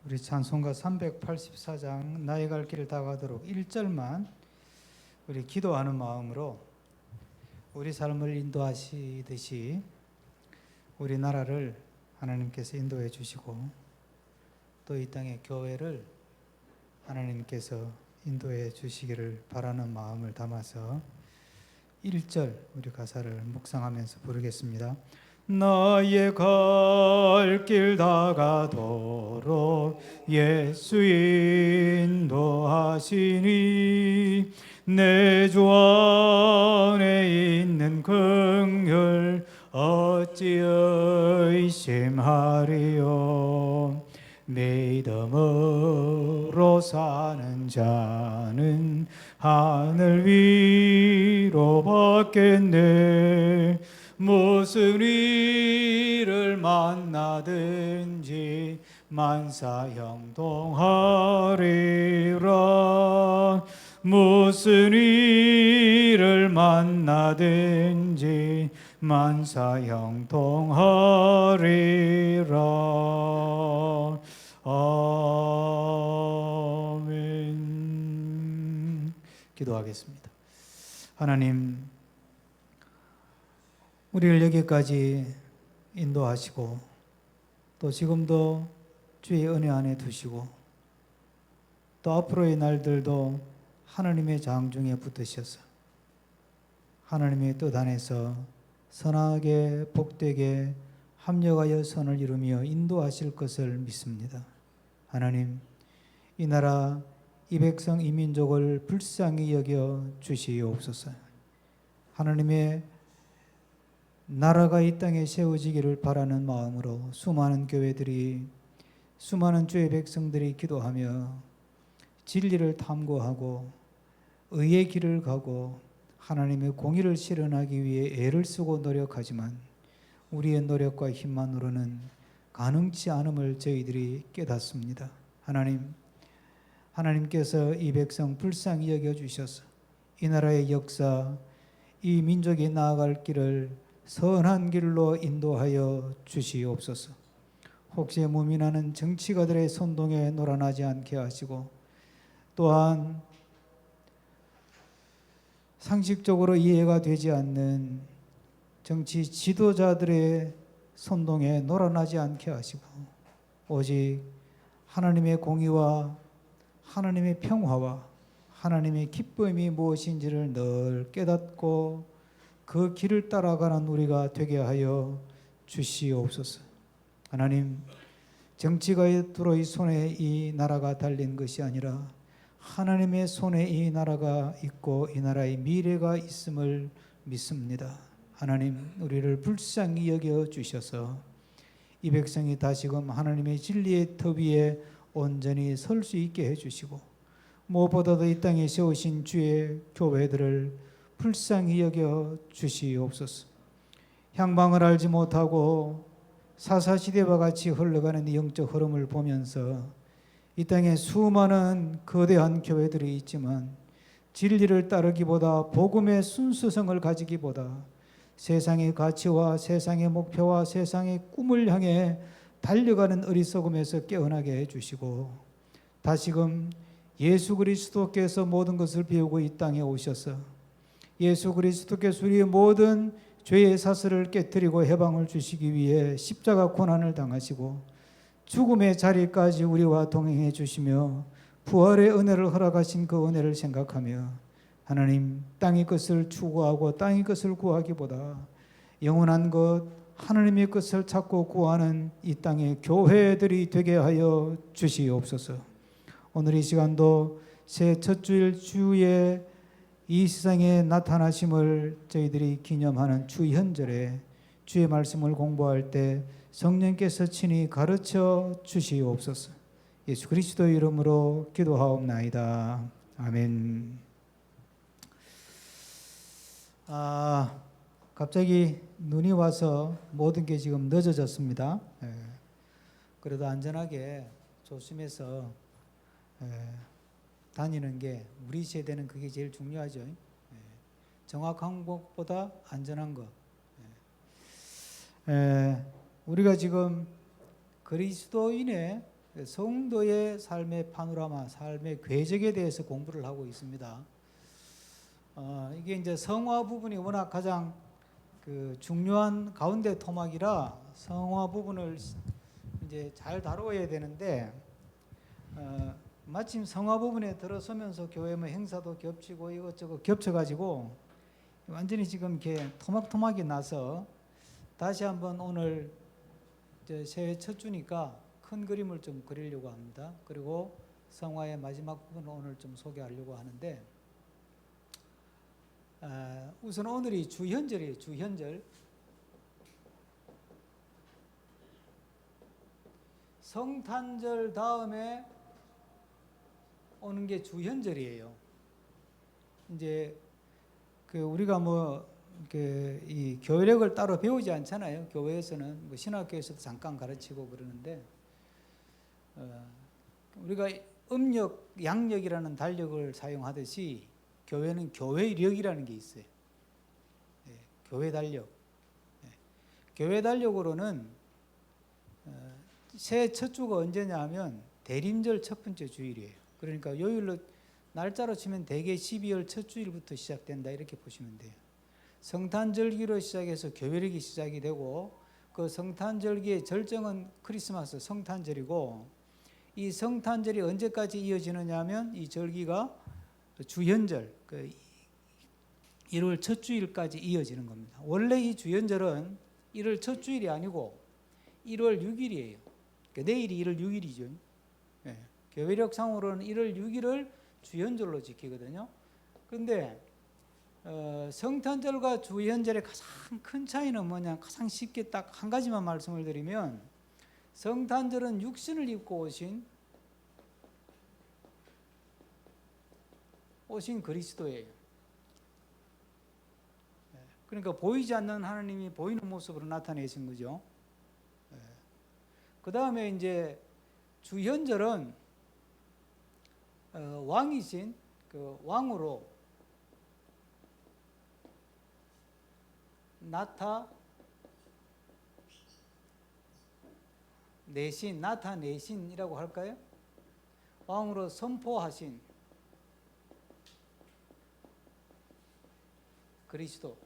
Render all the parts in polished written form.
우리 찬송가 384장 나의 갈 길을 다 가도록 1절만 우리 기도하는 마음으로 우리 삶을 인도하시듯이 우리나라를 하나님께서 인도해 주시고 또 이 땅의 교회를 하나님께서 인도해 주시기를 바라는 마음을 담아서 1절 우리 가사를 묵상하면서 부르겠습니다. 나의 갈 길 다 가도록 예수 인도하시니 내 주 안에 있는 긍휼 어찌 의심하리요. 믿음으로 사는 자는 하늘 위로 받겠네. 무슨 일을 만나든지 만사형통하리라. 무슨 일을 만나든지 만사형통하리라. 아멘. 기도하겠습니다. 하나님, 우리를 여기까지 인도하시고 또 지금도 주의 은혜 안에 두시고 또 앞으로의 날들도 하나님의 장중에 붙으셔서 하나님의 뜻 안에서 선하게 복되게 합력하여 선을 이루며 인도하실 것을 믿습니다. 하나님, 이 나라 이 백성 이 민족을 불쌍히 여겨 주시옵소서. 하나님의 나라가 이 땅에 세워지기를 바라는 마음으로 수많은 교회들이 수많은 주의 백성들이 기도하며 진리를 탐구하고 의의 길을 가고 하나님의 공의를 실현하기 위해 애를 쓰고 노력하지만 우리의 노력과 힘만으로는 가능치 않음을 저희들이 깨닫습니다. 하나님께서 이 백성 불쌍히 여겨주셔서 이 나라의 역사, 이 민족이 나아갈 길을 선한 길로 인도하여 주시옵소서. 혹시 무민하는 정치가들의 선동에 놀아나지 않게 하시고 또한 상식적으로 이해가 되지 않는 정치 지도자들의 선동에 놀아나지 않게 하시고 오직 하나님의 공의와 하나님의 평화와 하나님의 기쁨이 무엇인지를 늘 깨닫고 그 길을 따라가는 우리가 되게 하여 주시옵소서. 하나님, 정치가들의 손에 이 나라가 달린 것이 아니라 하나님의 손에 이 나라가 있고 이 나라의 미래가 있음을 믿습니다. 하나님, 우리를 불쌍히 여겨 주셔서 이 백성이 다시금 하나님의 진리의 터 위에 온전히 설 수 있게 해주시고 무엇보다도 이 땅에 세우신 주의 교회들을 불쌍히 여겨 주시옵소서. 향방을 알지 못하고 사사시대와 같이 흘러가는 영적 흐름을 보면서 이 땅에 수많은 거대한 교회들이 있지만 진리를 따르기보다 복음의 순수성을 가지기보다 세상의 가치와 세상의 목표와 세상의 꿈을 향해 달려가는 어리석음에서 깨어나게 해주시고 다시금 예수 그리스도께서 모든 것을 배우고 이 땅에 오셔서 예수 그리스도께서 우리의 모든 죄의 사슬을 깨뜨리고 해방을 주시기 위해 십자가 고난을 당하시고 죽음의 자리까지 우리와 동행해 주시며 부활의 은혜를 허락하신 그 은혜를 생각하며 하나님, 땅의 것을 추구하고 땅의 것을 구하기보다 영원한 것 하나님의 것을 찾고 구하는 이 땅의 교회들이 되게 하여 주시옵소서. 오늘 이 시간도 새 첫 주일 주의 이 세상에 나타나심을 저희들이 기념하는 주현절에 주의 말씀을 공부할 때 성령께서 친히 가르쳐 주시옵소서. 예수 그리스도의 이름으로 기도하옵나이다. 아멘. 갑자기 눈이 와서 모든 게 지금 늦어졌습니다. 그래도 안전하게 조심해서 다니는 게 우리 세대는 그게 제일 중요하죠. 정확한 것보다 안전한 것. 우리가 지금 그리스도인의 성도의 삶의 파노라마, 삶의 궤적에 대해서 공부를 하고 있습니다. 이게 이제 성화 부분이 워낙 가장 중요한 가운데 토막이라 성화 부분을 이제 잘 다루어야 되는데, 마침 성화 부분에 들어서면서 교회 뭐 행사도 겹치고 이것저것 겹쳐가지고 완전히 지금 이렇게 토막토막이 나서 다시 한번 오늘 새해 첫 주니까 큰 그림을 좀 그리려고 합니다. 그리고 성화의 마지막 부분을 오늘 좀 소개하려고 하는데, 우선 오늘이 주현절이에요. 주현절. 성탄절 다음에 오는 게 주현절이에요. 이제 우리가 이 교회력을 따로 배우지 않잖아요. 교회에서는 뭐 신학교에서도 잠깐 가르치고 그러는데, 우리가 음력, 양력이라는 달력을 사용하듯이 교회는 교회력이라는 게 있어요. 교회 달력. 교회 달력으로는 새해 첫 주가 언제냐 하면 대림절 첫 번째 주일이에요. 그러니까 요일로 날짜로 치면 대개 12월 첫 주일부터 시작된다 이렇게 보시면 돼요. 성탄절기로 시작해서 교회력이 시작이 되고, 그 성탄절기의 절정은 크리스마스 성탄절이고, 이 성탄절이 언제까지 이어지느냐 하면 이 절기가 주현절 1월 첫 주일까지 이어지는 겁니다. 원래 이 주현절은 1월 첫 주일이 아니고 1월 6일이에요. 그러니까 내일이 1월 6일이죠. 교회력상으로는 1월 6일을 주현절로 지키거든요. 그런데 성탄절과 주현절의 가장 큰 차이는 뭐냐, 가장 쉽게 딱 한 가지만 말씀을 드리면, 성탄절은 육신을 입고 오신 그리스도예요. 그러니까 보이지 않는 하나님이 보이는 모습으로 나타내신 거죠. 그 다음에 이제 주현절은 왕이신 그 왕으로 나타내신이라고 할까요? 왕으로 선포하신 그리스도.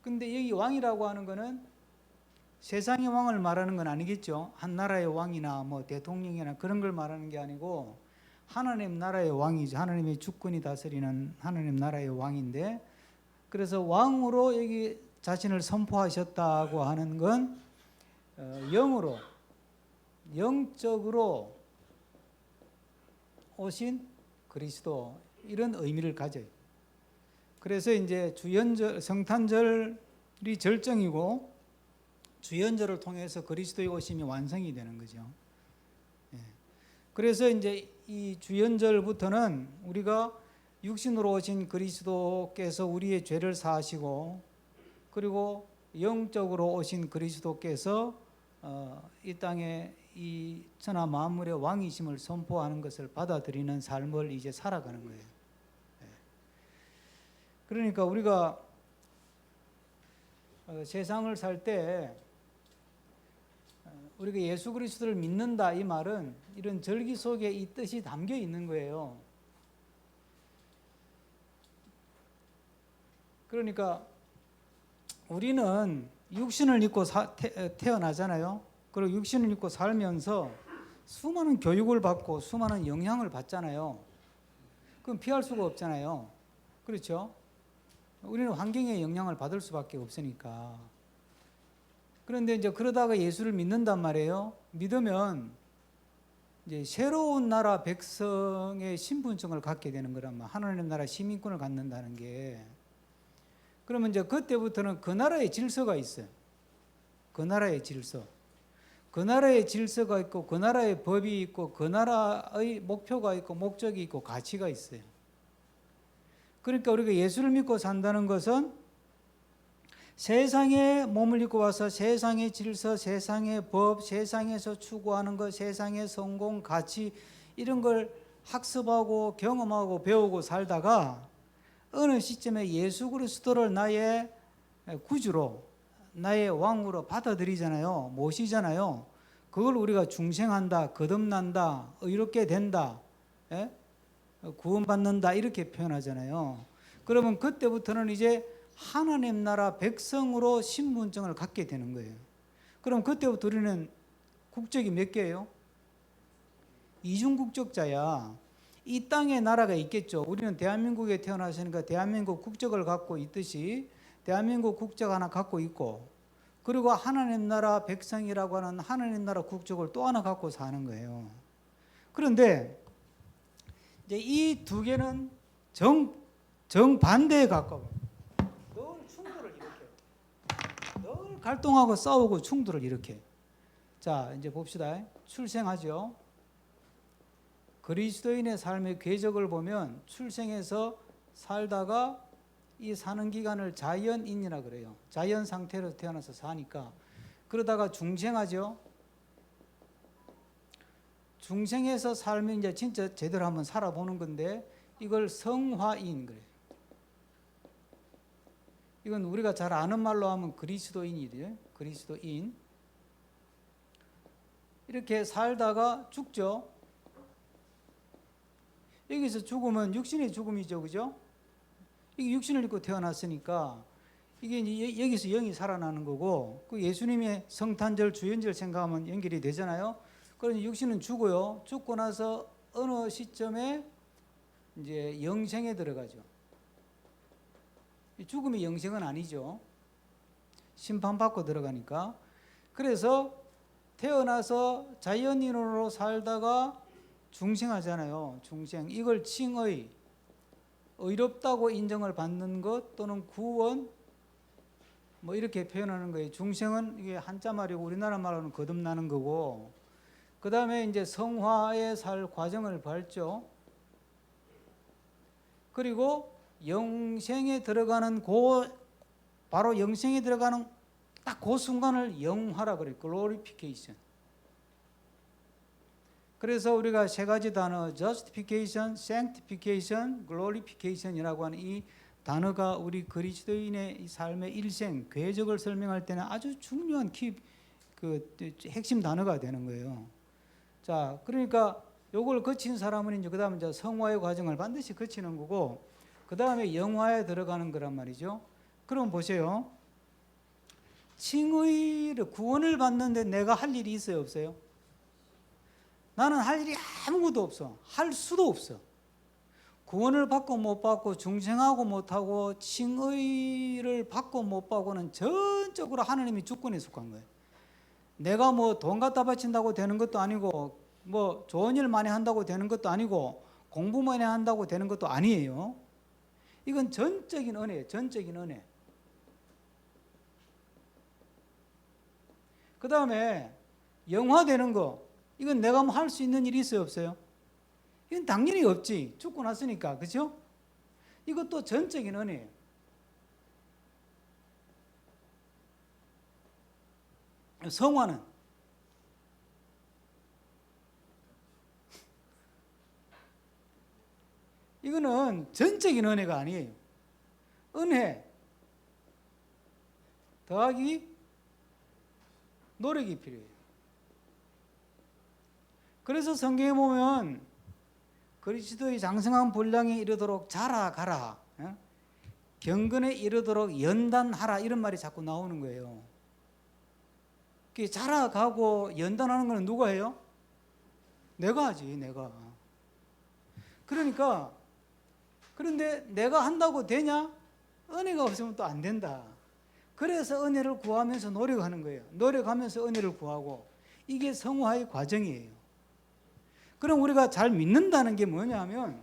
근데 여기 왕이라고 하는 거는 세상의 왕을 말하는 건 아니겠죠. 한 나라의 왕이나 뭐 대통령이나 그런 걸 말하는 게 아니고 하나님 나라의 왕이죠. 하나님의 주권이 다스리는 하나님 나라의 왕인데, 그래서 왕으로 여기 자신을 선포하셨다고 하는 건 영적으로 오신 그리스도, 이런 의미를 가져요. 그래서 이제 주현절, 성탄절이 절정이고 주현절을 통해서 그리스도의 오심이 완성이 되는 거죠. 그래서 이제 이 주현절부터는 우리가 육신으로 오신 그리스도께서 우리의 죄를 사하시고, 그리고 영적으로 오신 그리스도께서 이 땅에 이 천하 만물의 왕이심을 선포하는 것을 받아들이는 삶을 이제 살아가는 거예요. 그러니까 우리가 세상을 살 때 우리가 예수 그리스도를 믿는다, 이 말은 이런 절기 속에 이 뜻이 담겨 있는 거예요. 그러니까 우리는 육신을 입고 태어나잖아요. 그리고 육신을 입고 살면서 수많은 교육을 받고 수많은 영향을 받잖아요. 그럼 피할 수가 없잖아요. 그렇죠? 우리는 환경의 영향을 받을 수밖에 없으니까. 그런데 이제 그러다가 예수를 믿는단 말이에요. 믿으면 이제 새로운 나라 백성의 신분증을 갖게 되는 거란 말이에요. 하나님 나라 시민권을 갖는다는 게. 그러면 이제 그때부터는 그 나라의 질서가 있어요. 그 나라의 질서. 그 나라의 질서가 있고, 그 나라의 법이 있고, 그 나라의 목표가 있고, 목적이 있고, 가치가 있어요. 그러니까 우리가 예수를 믿고 산다는 것은 세상에 몸을 입고 와서 세상의 질서, 세상의 법, 세상에서 추구하는 것, 세상의 성공, 가치, 이런 걸 학습하고 경험하고 배우고 살다가 어느 시점에 예수 그리스도를 나의 구주로, 나의 왕으로 받아들이잖아요. 모시잖아요. 그걸 우리가 중생한다, 거듭난다, 의롭게 된다, 예? 구원받는다 이렇게 표현하잖아요. 그러면 그때부터는 이제 하나님 나라 백성으로 신분증을 갖게 되는 거예요. 그럼 그때부터 우리는 국적이 몇 개예요? 이중국적자야. 이 땅에 나라가 있겠죠. 우리는 대한민국에 태어났으니까 대한민국 국적을 갖고 있듯이 대한민국 국적 하나 갖고 있고, 그리고 하나님 나라 백성이라고 하는 하나님 나라 국적을 또 하나 갖고 사는 거예요. 그런데 이제 이 두 개는 정반대에 가까워. 늘 충돌을 일으켜요. 늘 갈등하고 싸우고 충돌을 일으켜요. 자, 이제 봅시다. 출생하죠. 그리스도인의 삶의 궤적을 보면 출생해서 살다가 이 사는 기간을 자연인이라 그래요. 자연 상태로 태어나서 사니까. 그러다가 중생하죠. 중생에서 살면 이제 진짜 제대로 한번 살아보는 건데 이걸 성화인 그래요. 이건 우리가 잘 아는 말로 하면 그리스도인이래요. 그리스도인. 이렇게 살다가 죽죠. 여기서 죽으면 육신의 죽음이죠. 그죠? 이게 육신을 입고 태어났으니까 이게 이제 여기서 영이 살아나는 거고, 그 예수님의 성탄절 주연절 생각하면 연결이 되잖아요. 그러니 육신은 죽어요. 죽고 나서 어느 시점에 이제 영생에 들어가죠. 죽음이 영생은 아니죠. 심판받고 들어가니까. 그래서 태어나서 자연인으로 살다가 중생하잖아요. 중생. 이걸 칭의, 의롭다고 인정을 받는 것 또는 구원, 뭐 이렇게 표현하는 거예요. 중생은 이게 한자 말이고 우리나라 말로는 거듭나는 거고, 그 다음에 이제 성화의 살 과정을 밟죠. 그리고 영생에 들어가는 바로 영생에 들어가는 딱 그 순간을 영화라 그래요. 글로리피케이션. 그래서 우리가 세 가지 단어 justification, sanctification, glorification이라고 하는 이 단어가 우리 그리스도인의 삶의 일생, 궤적을 설명할 때는 아주 중요한 핵심 단어가 되는 거예요. 자, 그러니까 요걸 거친 사람은 이제 그다음에 이제 성화의 과정을 반드시 거치는 거고, 그다음에 영화에 들어가는 거란 말이죠. 그럼 보세요. 칭의를 구원을 받는데 내가 할 일이 있어요, 없어요? 나는 할 일이 아무것도 없어. 할 수도 없어. 구원을 받고 못 받고 중생하고 못하고 칭의를 받고 못 받고는 전적으로 하나님이 주권에 속한 거예요. 내가 뭐 돈 갖다 바친다고 되는 것도 아니고 뭐 좋은 일 많이 한다고 되는 것도 아니고 공부 많이 한다고 되는 것도 아니에요. 이건 전적인 은혜예요. 전적인 은혜. 그 다음에 영화되는 거, 이건 내가 뭐 할 수 있는 일이 있어요, 없어요? 이건 당연히 없지. 죽고 났으니까. 그죠? 이것도 전적인 은혜예요. 성화는 이거는 전적인 은혜가 아니에요. 은혜 더하기 노력이 필요해요. 그래서 성경에 보면 그리스도의 장성한 분량에 이르도록 자라가라, 경건에 이르도록 연단하라, 이런 말이 자꾸 나오는 거예요. 자라가고 연단하는 건 누가 해요? 내가 하지, 내가. 그러니까 그런데 내가 한다고 되냐? 은혜가 없으면 또 안 된다. 그래서 은혜를 구하면서 노력하는 거예요. 노력하면서 은혜를 구하고, 이게 성화의 과정이에요. 그럼 우리가 잘 믿는다는 게 뭐냐면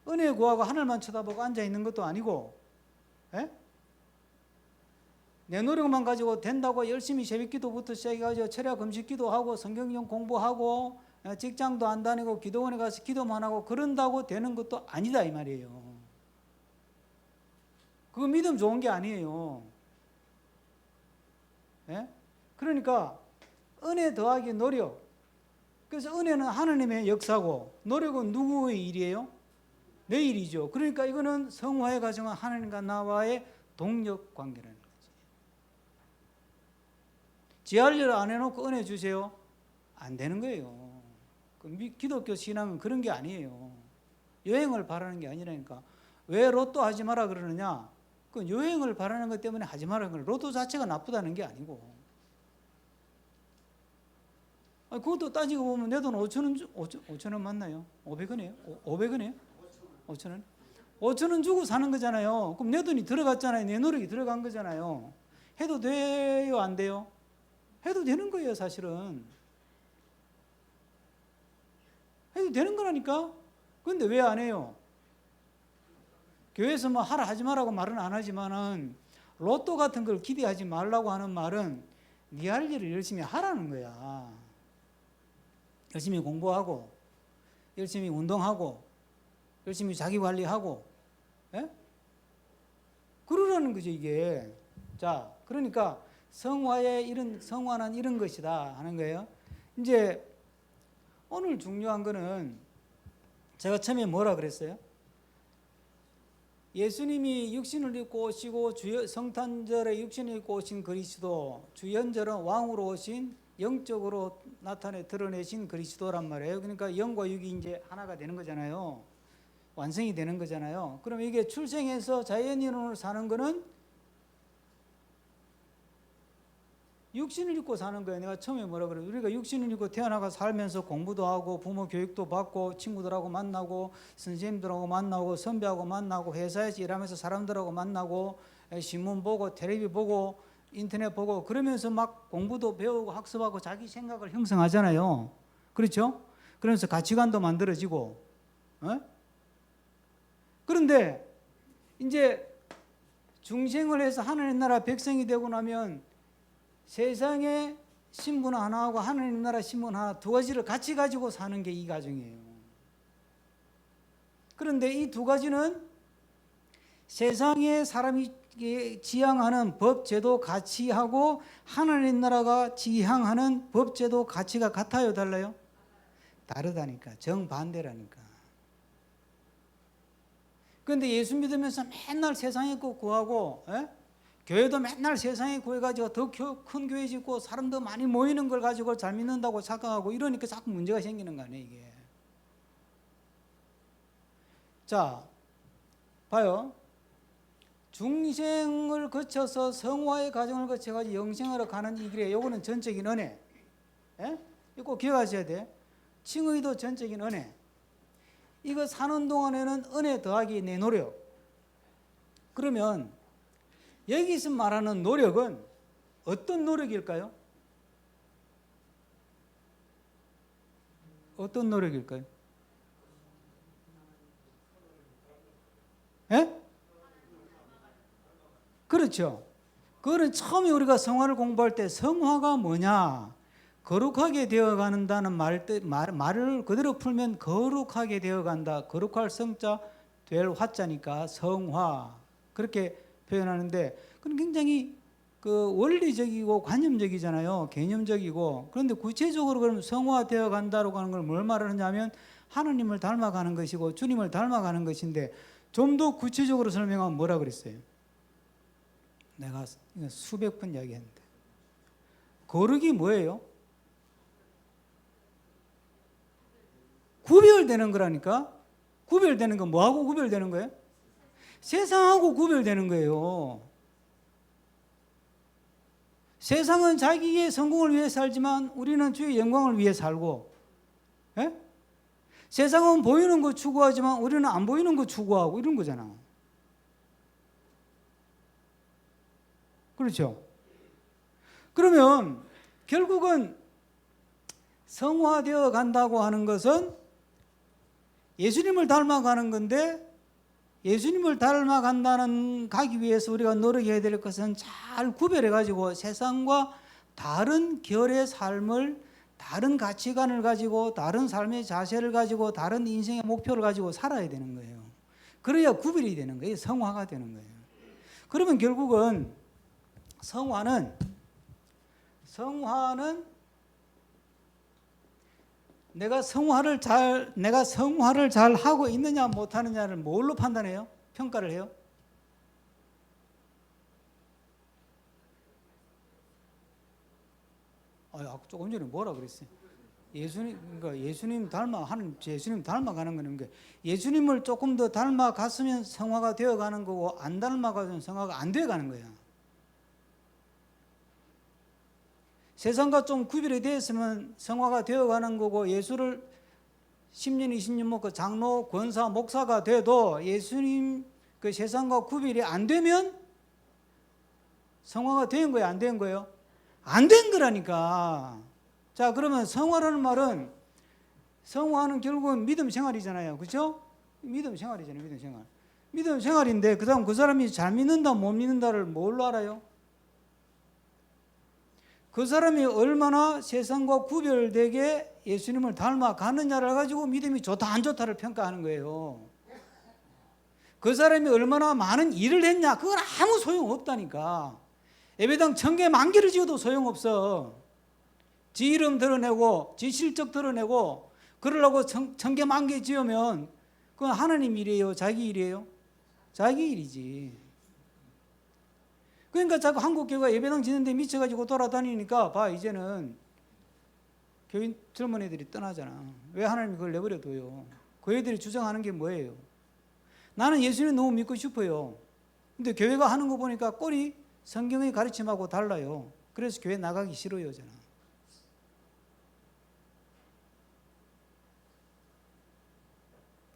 은혜 구하고 하늘만 쳐다보고 앉아 있는 것도 아니고, 내 노력만 가지고 된다고 열심히 새벽기도부터 시작해가지고 철야 금식기도 하고 성경용 공부하고 직장도 안 다니고 기도원에 가서 기도만 하고 그런다고 되는 것도 아니다 이 말이에요. 그거 믿음 좋은 게 아니에요. 그러니까 은혜 더하기 노력. 그래서 은혜는 하나님의 역사고 노력은 누구의 일이에요? 내 일이죠. 그러니까 이거는 성화의 과정은 하나님과 나와의 동력 관계라는 거지. 지할 일 안 해놓고 은혜 주세요. 안 되는 거예요. 기독교 신앙은 그런 게 아니에요. 여행을 바라는 게 아니라니까. 왜 로또 하지 마라 그러느냐? 그 여행을 바라는 것 때문에 하지 마라는 건 로또 자체가 나쁘다는 게 아니고. 그것도 따지고 보면 내 돈 5천 원 맞나요? 500원이에요? 500원이에요? 5천 원? 5천 원 주고 사는 거잖아요. 그럼 내 돈이 들어갔잖아요. 내 노력이 들어간 거잖아요. 해도 돼요? 안 돼요? 해도 되는 거예요, 사실은. 해도 되는 거라니까. 그런데 왜 안 해요? 교회에서 뭐 하라 하지 말라고 말은 안 하지만은 로또 같은 걸 기대하지 말라고 하는 말은 네 할 일을 열심히 하라는 거야. 열심히 공부하고 열심히 운동하고 열심히 자기 관리하고, 예? 그러라는 거죠, 이게. 자, 그러니까 성화는 이런 것이다 하는 거예요. 이제 오늘 중요한 거는 제가 처음에 뭐라 그랬어요? 예수님이 육신을 입고 오시고 성탄절에 육신을 입고 오신 그리스도, 주연절은 왕으로 오신 영적으로 나타내 드러내신 그리스도란 말이에요. 그러니까 영과 육이 이제 하나가 되는 거잖아요. 완성이 되는 거잖아요. 그럼 이게 출생해서 자연인으로 사는 거는 육신을 입고 사는 거예요. 내가 처음에 뭐라 그래요? 우리가 육신을 입고 태어나가 살면서 공부도 하고 부모 교육도 받고 친구들하고 만나고 선생님들하고 만나고 선배하고 만나고 회사에서 일하면서 사람들하고 만나고 신문 보고 텔레비 보고 인터넷 보고 그러면서 막 공부도 배우고 학습하고 자기 생각을 형성하잖아요. 그렇죠? 그러면서 가치관도 만들어지고. 그런데 이제 중생을 해서 하나님 나라 백성이 되고 나면 세상에 신분 하나하고 하나님 나라 신분 하나 두 가지를 같이 가지고 사는 게 이 가정이에요. 그런데 이 두 가지는 세상에 사람이 지향하는 법, 제도, 가치하고 하나님 나라가 지향하는 법, 제도, 가치가 같아요? 달라요? 다르다니까. 정반대라니까. 그런데 예수 믿으면서 맨날 세상에 거 구하고, 교회도 맨날 세상에 구해가지고 더 큰 교회 짓고 사람도 많이 모이는 걸 가지고 잘 믿는다고 착각하고 이러니까 자꾸 문제가 생기는 거 아니에요, 이게. 자, 봐요. 중생을 거쳐서 성화의 과정을 거쳐가지고 영생으로 가는 이 길에 요거는 전적인 은혜. 이거 꼭 기억하셔야 돼. 칭의도 전적인 은혜. 이거 사는 동안에는 은혜 더하기 내 노력. 그러면 여기서 말하는 노력은 어떤 노력일까요? 어떤 노력일까요? 그렇죠. 그거는 처음에 우리가 성화를 공부할 때 성화가 뭐냐? 거룩하게 되어간다는 말을 그대로 풀면 거룩하게 되어간다. 거룩할 성자 될 화자니까 성화 그렇게 표현하는데 그건 굉장히 그 원리적이고 관념적이잖아요. 개념적이고. 그런데 구체적으로 그럼 성화되어 간다고 하는 걸 뭘 말하느냐면 하나님을 닮아가는 것이고 주님을 닮아가는 것인데 좀 더 구체적으로 설명하면 뭐라 그랬어요? 내가 수백 번 이야기했는데 거룩이 뭐예요? 구별되는 거라니까. 구별되는 건 뭐하고 구별되는 거예요? 세상하고 구별되는 거예요. 세상은 자기의 성공을 위해 살지만 우리는 주의 영광을 위해 살고, 세상은 보이는 거 추구하지만 우리는 안 보이는 거 추구하고 이런 거잖아. 그렇죠? 그러면 결국은 성화되어 간다고 하는 것은 예수님을 닮아가는 건데 예수님을 가기 위해서 우리가 노력해야 될 것은 잘 구별해 가지고 세상과 다른 결의 삶을 다른 가치관을 가지고 다른 삶의 자세를 가지고 다른 인생의 목표를 가지고 살아야 되는 거예요. 그래야 구별이 되는 거예요. 성화가 되는 거예요. 그러면 결국은 성화는 내가 성화를 잘 하고 있느냐 못 하느냐를 뭘로 판단해요? 평가를 해요? 조금 전에 뭐라 그랬어요? 그러니까 예수님 예수님 닮아가는 거는 게 예수님을 조금 더 닮아갔으면 성화가 되어가는 거고 안 닮아가면 성화가 안 되어가는 거야. 세상과 좀 구별이 되었으면 성화가 되어가는 거고 예수를 10년, 20년 먹고 장로, 권사, 목사가 돼도 예수님 그 세상과 구별이 안 되면 성화가 된 거예요, 안 된 거예요? 안 된 거라니까. 자, 그러면 성화라는 말은 성화는 결국은 믿음 생활이잖아요, 그렇죠? 믿음 생활이잖아요, 믿음 생활. 믿음 생활인데 그다음 그 사람이 잘 믿는다, 못 믿는다를 뭘로 알아요? 그 사람이 얼마나 세상과 구별되게 예수님을 닮아가느냐를 가지고 믿음이 좋다 안 좋다를 평가하는 거예요. 그 사람이 얼마나 많은 일을 했냐 그건 아무 소용없다니까. 예배당 1000개 10,000개를 지어도 소용없어. 지 이름 드러내고 지 실적 드러내고 그러려고 1000개 10,000개 지으면 그건 하나님 일이에요, 자기 일이에요? 자기 일이지. 그러니까 자꾸 한국교회가 예배당 짓는데 미쳐가지고 돌아다니니까 봐, 이제는 교인 젊은 애들이 떠나잖아. 왜 하나님이 그걸 내버려둬요? 그 애들이 주장하는 게 뭐예요? 나는 예수님 너무 믿고 싶어요. 근데 교회가 하는 거 보니까 꼴이 성경의 가르침하고 달라요. 그래서 교회 나가기 싫어요, 저는.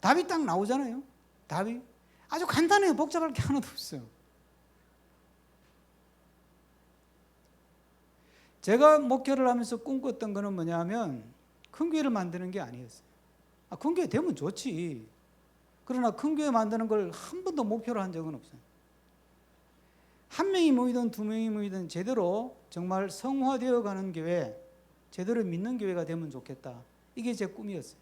답이 딱 나오잖아요. 답이 아주 간단해요. 복잡할 게 하나도 없어요. 제가 목회를 하면서 꿈꿨던 거는 뭐냐면 큰 교회를 만드는 게 아니었어요. 큰 교회 되면 좋지. 그러나 큰 교회 만드는 걸 한 번도 목표로 한 적은 없어요. 한 명이 모이든 두 명이 모이든 제대로 정말 성화되어 가는 교회, 제대로 믿는 교회가 되면 좋겠다. 이게 제 꿈이었어요.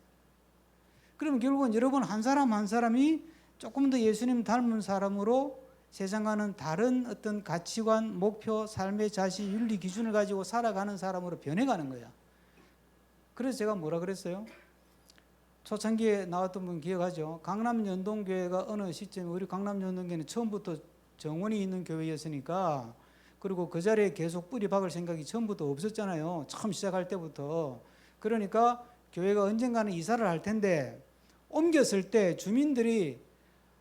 그러면 결국은 여러분 한 사람 한 사람이 조금 더 예수님 닮은 사람으로 세상과는 다른 어떤 가치관, 목표, 삶의 자시, 윤리 기준을 가지고 살아가는 사람으로 변해가는 거야. 그래서 제가 뭐라 그랬어요? 초창기에 나왔던 분 기억하죠? 강남연동교회가 어느 시점에 우리 강남연동교회는 처음부터 정원이 있는 교회였으니까 그리고 그 자리에 계속 뿌리 박을 생각이 처음부터 없었잖아요. 처음 시작할 때부터. 그러니까 교회가 언젠가는 이사를 할 텐데 옮겼을 때 주민들이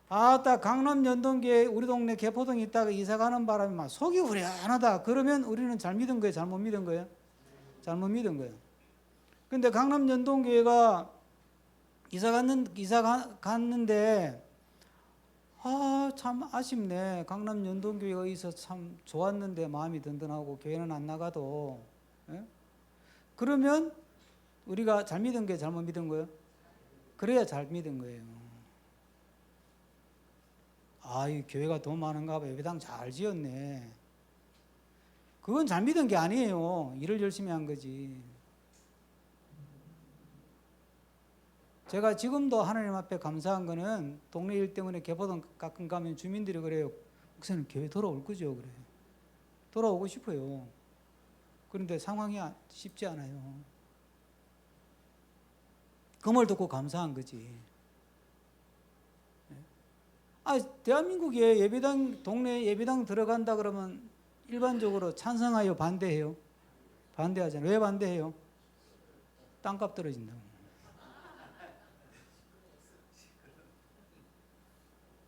아따 강남연동교회 우리 동네 개포동에 있다가 이사 가는 바람에 막 속이 후련하다. 그러면 우리는 잘 믿은 거예요? 잘못 믿은 거예요? 잘못 믿은 거예요. 근데 강남연동교회가 이사 갔는데 참 아쉽네. 강남연동교회가 있어서 참 좋았는데 마음이 든든하고 교회는 안 나가도. 예? 그러면 우리가 잘 믿은 거예요? 잘못 믿은 거예요? 그래야 잘 믿은 거예요. 이 교회가 돈 많은가 봐. 예배당 잘 지었네. 그건 잘 믿은 게 아니에요. 일을 열심히 한 거지. 제가 지금도 하나님 앞에 감사한 거는 동네 일 때문에 개포동 가끔 가면 주민들이 그래요. 목사님 교회 돌아올 거죠? 그래요. 돌아오고 싶어요. 그런데 상황이 쉽지 않아요. 그 말 듣고 감사한 거지. 대한민국에 예배당, 동네 예배당 들어간다 그러면 일반적으로 찬성하여 반대해요? 반대하잖아요. 왜 반대해요? 땅값 떨어진다고.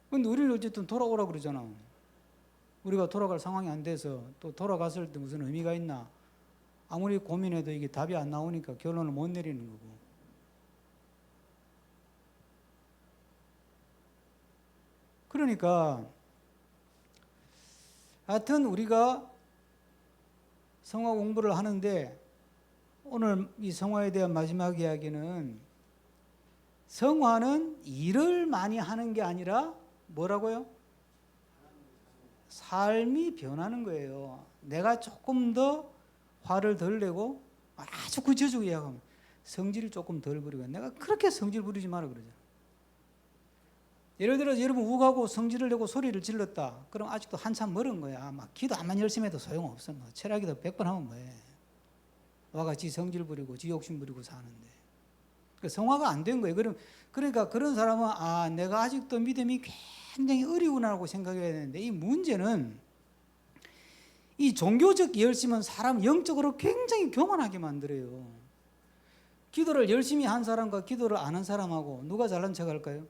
근데 우리는 어쨌든 돌아오라 그러잖아. 우리가 돌아갈 상황이 안 돼서 또 돌아갔을 때 무슨 의미가 있나? 아무리 고민해도 이게 답이 안 나오니까 결론을 못 내리는 거고. 그러니까 하여튼 우리가 성화 공부를 하는데 오늘 이 성화에 대한 마지막 이야기는 성화는 일을 많이 하는 게 아니라 뭐라고요? 삶이 변하는 거예요. 내가 조금 더 화를 덜 내고 아주 구체적으로 이야기하면 성질을 조금 덜 부리고 내가 그렇게 성질 부리지 마라 그러잖아. 예를 들어서 여러분 우가고 성질을 내고 소리를 질렀다. 그럼 아직도 한참 멀은 거야. 막 기도 암만 열심히 해도 소용없어. 뭐 철학기도 100번 하면 뭐해. 와가 지 성질 부리고 지 욕심 부리고 사는데. 성화가 안 된 거예요. 그러니까 그런 사람은 내가 아직도 믿음이 굉장히 어리구나라고 생각해야 되는데 이 문제는 이 종교적 열심은 사람 영적으로 굉장히 교만하게 만들어요. 기도를 열심히 한 사람과 기도를 안 한 사람하고 누가 잘난 척 할까요?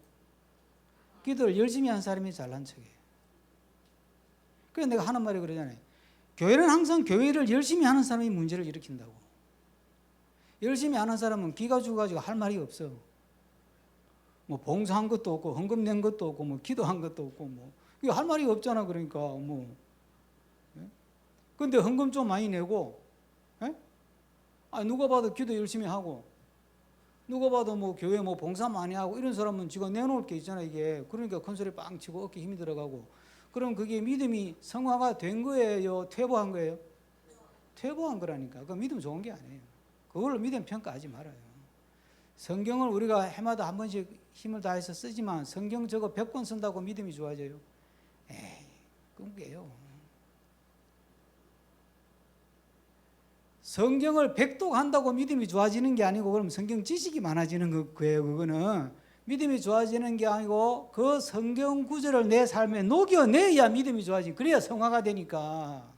기도를 열심히 한 사람이 잘난 척이에요. 그래서 내가 하는 말이 그러잖아요. 교회는 항상 교회를 열심히 하는 사람이 문제를 일으킨다고. 열심히 하는 사람은 기가 죽어가지고 할 말이 없어. 뭐 봉사한 것도 없고 헌금 낸 것도 없고 뭐 기도한 것도 없고 뭐 이거 할 말이 없잖아. 그러니까 뭐. 근데 헌금 좀 많이 내고, 누가 봐도 기도 열심히 하고, 누가 봐도 뭐 교회 뭐 봉사 많이 하고 이런 사람은 지가 내놓을 게 있잖아 이게. 그러니까 큰 소리 빵 치고 어깨 힘이 들어가고. 그럼 그게 믿음이 성화가 된 거예요? 퇴보한 거예요? 퇴보한 거라니까. 그 믿음 좋은 게 아니에요. 그걸로 믿음 평가하지 말아요. 성경을 우리가 해마다 한 번씩 힘을 다해서 쓰지만 성경 저거 100권 쓴다고 믿음이 좋아져요? 에이, 꿈이에요. 성경을 백독한다고 믿음이 좋아지는 게 아니고 그럼 성경 지식이 많아지는 거예요. 그거는 믿음이 좋아지는 게 아니고 그 성경 구절을 내 삶에 녹여내야 믿음이 좋아지고 그래야 성화가 되니까.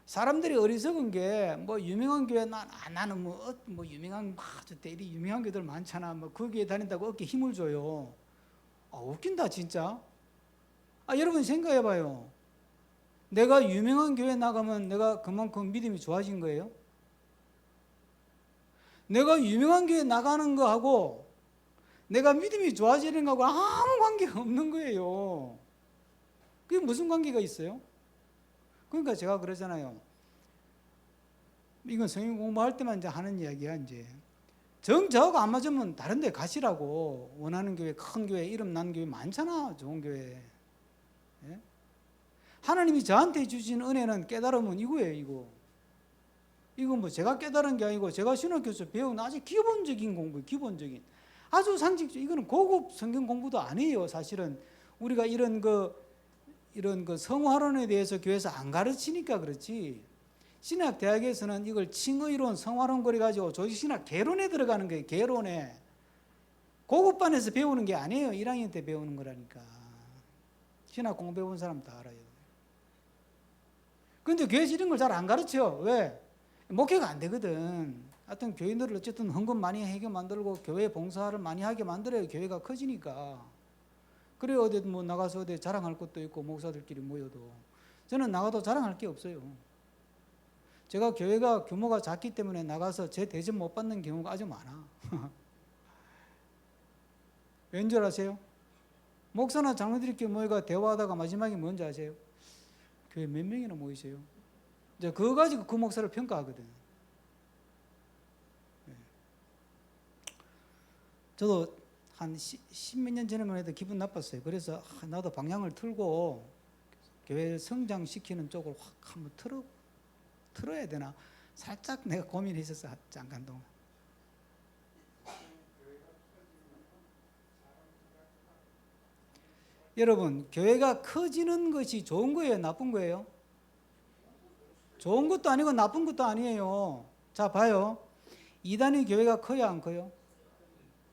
사람들이 어리석은 게 뭐 유명한 교회 나는 뭐 유명한 아주 대리 유명한 교회들 많잖아. 뭐 그 교회 다닌다고 어깨 힘을 줘요. 웃긴다 진짜. 여러분 생각해봐요. 내가 유명한 교회 나가면 내가 그만큼 믿음이 좋아진 거예요? 내가 유명한 교회 나가는 거하고 내가 믿음이 좋아지는 거하고 아무 관계가 없는 거예요. 그게 무슨 관계가 있어요? 그러니까 제가 그러잖아요. 이건 성경 공부할 때만 이제 하는 이야기야. 이제 저하고 안 맞으면 다른 데 가시라고. 원하는 교회, 큰 교회, 이름 난 교회 많잖아. 좋은 교회. 예? 하나님이 저한테 주신 은혜는 깨달으면 이거예요. 이거 뭐 제가 깨달은 게 아니고 제가 신학교에서 배운 아주 기본적인 공부예요. 기본적인. 아주 상식적. 이거는 고급 성경 공부도 아니에요. 사실은 우리가 이런 그 성화론에 대해서 교회에서 안 가르치니까 그렇지. 신학 대학에서는 이걸 칭의론, 성화론 거리 가지고 조직신학 개론에 들어가는 거예요. 개론에. 고급반에서 배우는 게 아니에요. 1학년 때 배우는 거라니까. 신학 공부해 본 사람 다 알아요. 근데 교회에서 이런 걸 잘 안 가르쳐. 왜? 목회가 안 되거든. 하여튼 교인들을 어쨌든 헌금 많이 하게 만들고 교회 봉사를 많이 하게 만들어야 교회가 커지니까. 그래 어디 뭐 나가서 어디 자랑할 것도 있고 목사들끼리 모여도. 저는 나가도 자랑할 게 없어요. 제가 교회가 규모가 작기 때문에 나가서 제 대접 못 받는 경우가 아주 많아. 왠 줄 아세요? 목사나 장로들끼리 모여가 대화하다가 마지막에 뭔지 아세요? 교회 몇 명이나 모이세요? 이제 그거 가지고 그 목사를 평가하거든. 저도 한 10몇 년 전에만 해도 기분 나빴어요. 그래서 나도 방향을 틀고 교회 성장시키는 쪽으로 확 한번 틀어야 되나 살짝 내가 고민했었어. 잠깐 동안. 여러분 교회가 커지는 것이 좋은 거예요? 나쁜 거예요? 좋은 것도 아니고 나쁜 것도 아니에요. 자 봐요. 이단의 교회가 커요 안 커요?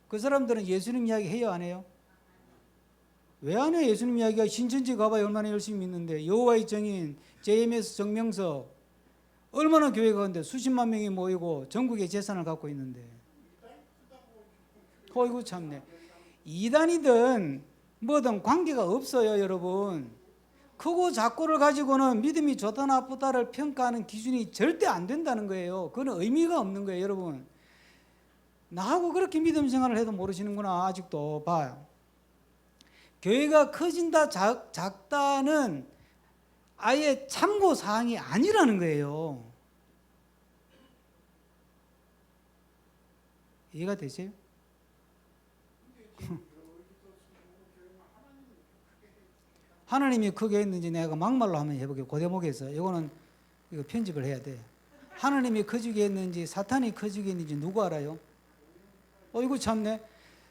그 사람들은 예수님 이야기 해요 안 해요? 왜 안 해요? 예수님 이야기가 신천지 가봐야 얼마나 열심히 믿는데. 여호와의 증인, JMS 정명석 얼마나 교회가 근데 수십만 명이 모이고 전국에 재산을 갖고 있는데. 어이구 참네. 이단이든 뭐든 관계가 없어요 여러분. 크고 작고를 가지고는 믿음이 좋다 나쁘다를 평가하는 기준이 절대 안 된다는 거예요. 그건 의미가 없는 거예요 여러분. 나하고 그렇게 믿음 생활을 해도 모르시는구나. 아직도 봐요. 교회가 커진다 작다는 아예 참고사항이 아니라는 거예요. 이해가 되세요? 하나님이 크게 했는지 내가 막말로 한번 해볼게요. 고대목에서 이거 편집을 해야 돼. 하나님이 커지게 했는지 사탄이 커지게 했는지 누구 알아요? 이거 참네.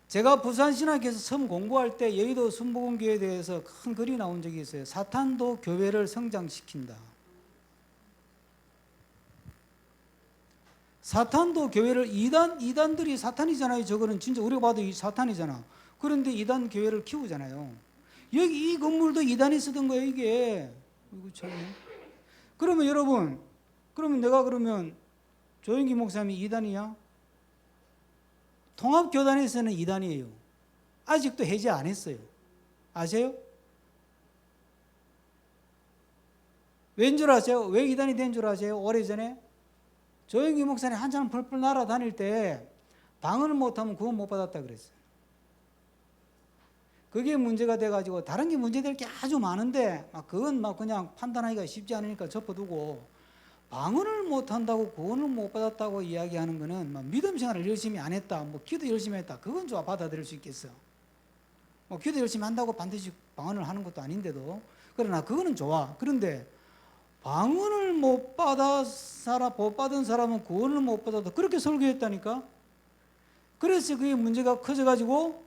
제가 부산신학에서 처음 공부할 때 여의도 순복음교회에 대해서 큰 글이 나온 적이 있어요. 사탄도 교회를 성장시킨다. 사탄도 교회를 이단들이 사탄이잖아요. 저거는 진짜 우리가 봐도 사탄이잖아. 그런데 이단 교회를 키우잖아요. 여기 이 건물도 이단이 쓰던 거예요 이게. 이거 참네. 그러면 여러분 그러면 내가 그러면 조영기 목사님이 이단이야? 통합교단에서는 이단이에요. 아직도 해제 안 했어요. 아세요? 왠 줄 아세요? 왜 이단이 된 줄 아세요? 오래전에 조영기 목사님 한참 펄펄 날아다닐 때 방언을 못하면 구원 못 받았다 그랬어요. 그게 문제가 돼가지고 다른 게 문제될 게 아주 많은데 그건 그냥 판단하기가 쉽지 않으니까 접어두고 방언을 못한다고 구원을 못 받았다고 이야기하는 거는 믿음 생활을 열심히 안 했다, 기도 열심히 했다, 그건 좋아 받아들일 수 있겠어. 기도 열심히 한다고 반드시 방언을 하는 것도 아닌데도, 그러나 그거는 좋아. 그런데 방언을 못 받은 사람은 구원을 못 받아도 그렇게 설교했다니까. 그래서 그게 문제가 커져가지고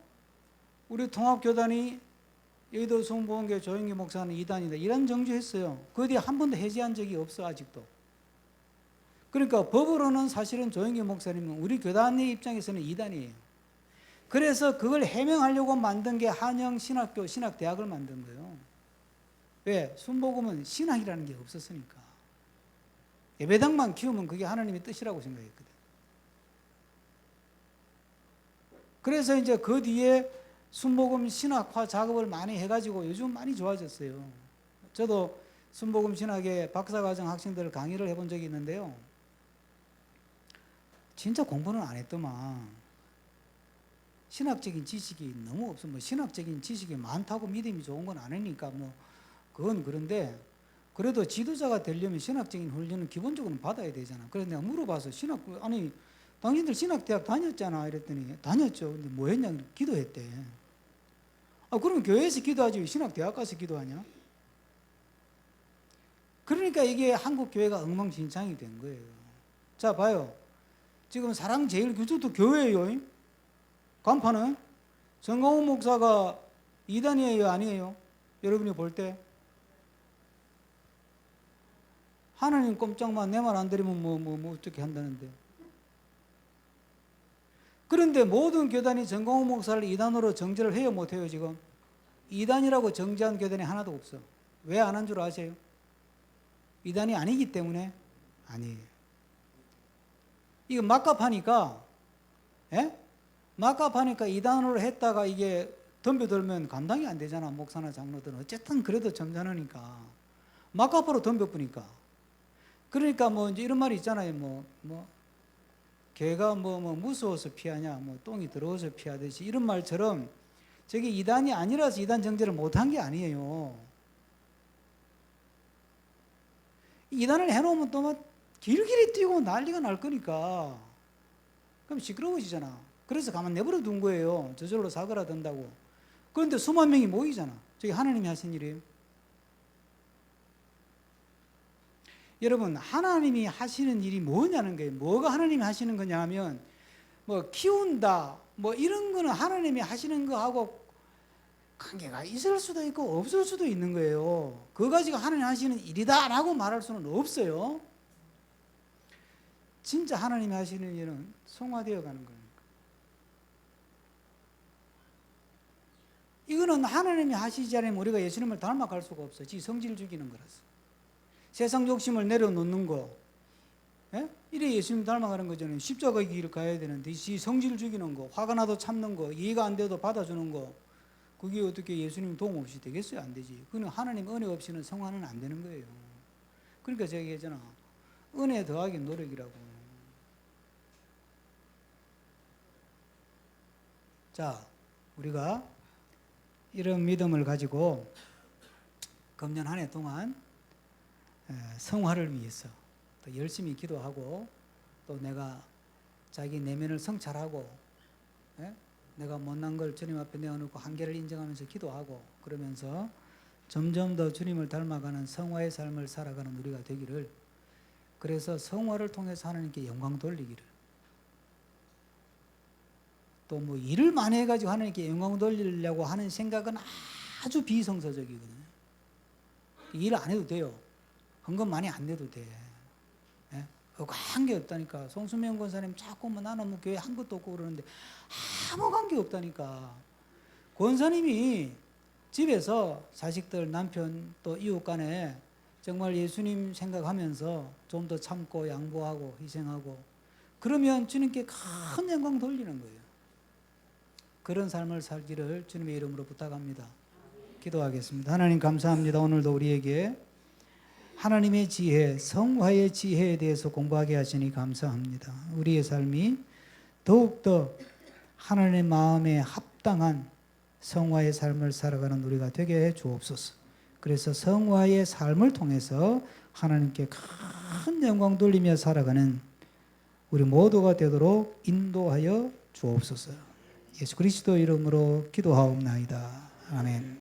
우리 통합교단이 여의도 순복음교회 조영기 목사는 이단이다 이런 정죄했어요. 그 뒤에 한 번도 해제한 적이 없어 아직도. 그러니까 법으로는 사실은 조영기 목사님은 우리 교단의 입장에서는 이단이에요. 그래서 그걸 해명하려고 만든 게 한영신학교 신학대학을 만든 거예요. 왜? 순복음은 신학이라는 게 없었으니까. 예배당만 키우면 그게 하나님의 뜻이라고 생각했거든. 그래서 이제 그 뒤에 순복음 신학화 작업을 많이 해가지고 요즘 많이 좋아졌어요. 저도 순복음 신학의 박사과정 학생들 강의를 해본 적이 있는데요. 진짜 공부는 안 했더만 신학적인 지식이 너무 없어. 신학적인 지식이 많다고 믿음이 좋은 건 아니니까 그건 그런데 그래도 지도자가 되려면 신학적인 훈련은 기본적으로 받아야 되잖아. 그래서 내가 물어봐서 아니 당신들 신학대학 다녔잖아 이랬더니 다녔죠. 근데 뭐 했냐? 기도했대. 그러면 교회에서 기도하지 왜 신학대학 가서 기도하냐? 그러니까 이게 한국 교회가 엉망진창이 된 거예요. 자 봐요. 지금 사랑제일교주도 교회예요. 간판은 정강훈 목사가 이단이에요, 아니에요? 여러분이 볼 때 하나님 꼼짝만 내 말 안 들으면 어떻게 한다는데. 그런데 모든 교단이 정강훈 목사를 이단으로 정죄를 해요, 못해요? 지금 이단이라고 정죄한 교단이 하나도 없어. 왜 안 한 줄 아세요? 이단이 아니기 때문에? 아니에요. 이거 막갑하니까, 예? 막갑하니까 이단으로 했다가 이게 덤벼들면 감당이 안 되잖아, 목사나 장로들은. 어쨌든 그래도 점잖으니까 막갑으로 덤벼보니까. 그러니까 이제 이런 말이 있잖아요. 개가 무서워서 피하냐, 똥이 더러워서 피하듯이, 이런 말처럼 저게 이단이 아니라서 이단 정죄를 못한 게 아니에요. 이단을 해놓으면 또 길길이 뛰고 난리가 날 거니까 그럼 시끄러워지잖아. 그래서 가만 내버려 둔 거예요. 저절로 사그라든다고. 그런데 수만 명이 모이잖아. 저게 하나님이 하신 일이에요. 여러분, 하나님이 하시는 일이 뭐냐는 거예요. 뭐가 하나님이 하시는 거냐 하면 키운다 이런 거는 하나님이 하시는 거하고 관계가 있을 수도 있고 없을 수도 있는 거예요. 그거 가지고 하나님 하시는 일이다 라고 말할 수는 없어요. 진짜 하나님이 하시는 일은 성화되어 가는 거예요. 이거는 하나님이 하시지 않으면 우리가 예수님을 닮아갈 수가 없어요. 지 성질 죽이는 거라서. 세상 욕심을 내려놓는 거, 예? 이래 예수님 닮아가는 거잖아요. 십자가의 길을 가야 되는데 지 성질 죽이는 거, 화가 나도 참는 거, 이해가 안 돼도 받아주는 거, 그게 어떻게 예수님 도움 없이 되겠어요? 안 되지. 그는 하나님 은혜 없이는 성화는 안 되는 거예요. 그러니까 제가 얘기했잖아. 은혜 더하기 노력이라고. 자, 우리가 이런 믿음을 가지고 금년 한 해 동안 성화를 위해서 또 열심히 기도하고, 또 내가 자기 내면을 성찰하고, 내가 못난 걸 주님 앞에 내어놓고 한계를 인정하면서 기도하고, 그러면서 점점 더 주님을 닮아가는 성화의 삶을 살아가는 우리가 되기를, 그래서 성화를 통해서 하나님께 영광 돌리기를, 또 일을 많이 해가지고 하나님께 영광 돌리려고 하는 생각은 아주 비성서적이거든요. 일 안 해도 돼요. 헌금 많이 안 내도 돼. 관계 없다니까. 송수명 권사님 자꾸 나는 교회 한 것도 없고 그러는데 아무 관계 없다니까. 권사님이 집에서 자식들, 남편, 또 이웃 간에 정말 예수님 생각하면서 좀 더 참고 양보하고 희생하고 그러면 주님께 큰 영광 돌리는 거예요. 그런 삶을 살기를 주님의 이름으로 부탁합니다. 기도하겠습니다. 하나님 감사합니다. 오늘도 우리에게 하나님의 지혜, 성화의 지혜에 대해서 공부하게 하시니 감사합니다. 우리의 삶이 더욱더 하나님의 마음에 합당한 성화의 삶을 살아가는 우리가 되게 해 주옵소서. 그래서 성화의 삶을 통해서 하나님께 큰 영광 돌리며 살아가는 우리 모두가 되도록 인도하여 주옵소서. 예수 그리스도 이름으로 기도하옵나이다. 아멘.